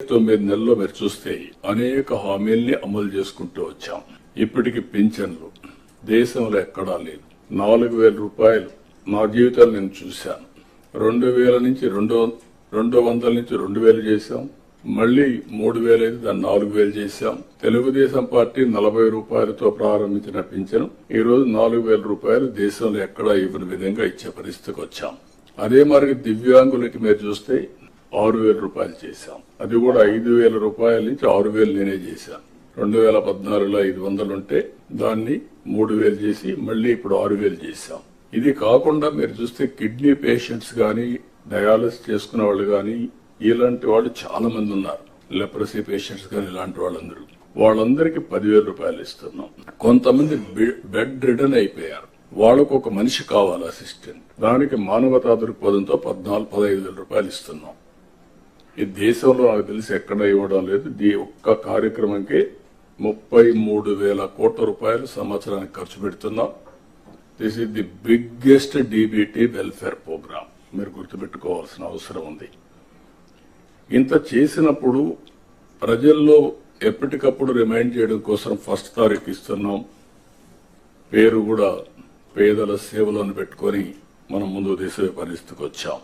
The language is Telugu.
9 నెలల్లో మీరు చూస్తే అనేక హామీల్ని అమలు చేసుకుంటూ వచ్చాం. ఇప్పటికి పింఛన్లు దేశంలో ఎక్కడా లేదు. 4,000 రూపాయలు నా జీవితాలు నేను చూశాను. 2,000 నుంచి 200 నుంచి 2,000 చేశాం. మళ్లీ 3,000 అయితే దాన్ని 4,000 చేశాం. తెలుగుదేశం పార్టీ 40 రూపాయలతో ప్రారంభించిన పింఛను ఈ రోజు 4,000 రూపాయలు దేశంలో ఎక్కడా ఇవ్వని విధంగా ఇచ్చే పరిస్థితికి వచ్చాం. అదే మరి దివ్యాంగులకి మీరు చూస్తే 6,000 రూపాయలు చేశాం. అది కూడా 5,000 రూపాయల నుంచి 6,000 నేనే చేశాను. 2014లో 500 ఉంటే దాన్ని 3,000 చేసి మళ్లీ ఇప్పుడు 6,000 చేశాం. ఇది కాకుండా మీరు చూస్తే కిడ్నీ పేషెంట్స్ గాని, డయాలసిస్ చేసుకునే వాళ్ళు గాని, ఇలాంటి వాళ్ళు చాలా మంది ఉన్నారు. లెప్రసీ పేషెంట్స్ గాని, ఇలాంటి వాళ్ళందరికీ 10,000 రూపాయలు ఇస్తున్నాం. కొంతమంది బెడ్ రిడన్ అయిపోయారు. వాళ్ళకు ఒక మనిషి కావాలి అసిస్టెంట్. దానికి మానవతా దృక్పథంతో 15,000 రూపాయలు ఇస్తున్నాం. ఈ దేశంలో నాకు తెలిసి ఎక్కడ ఇవ్వడం లేదు. ఈ ఒక్క కార్యక్రమంకి 33,000 కోట్ల రూపాయలు సంవత్సరానికి ఖర్చు పెడుతున్నాం. This is the biggest DBT welfare programme. మీరు గుర్తుపెట్టుకోవాల్సిన అవసరం ఉంది. ఇంత చేసినప్పుడు ప్రజల్లో ఎప్పటికప్పుడు రిమైండ్ చేయడం కోసం 1st తారీఖు ఇస్తున్నాం. పేరు కూడా పేదల సేవలను పెట్టుకుని మనం ముందు తీసే పరిస్థితికి వచ్చాం.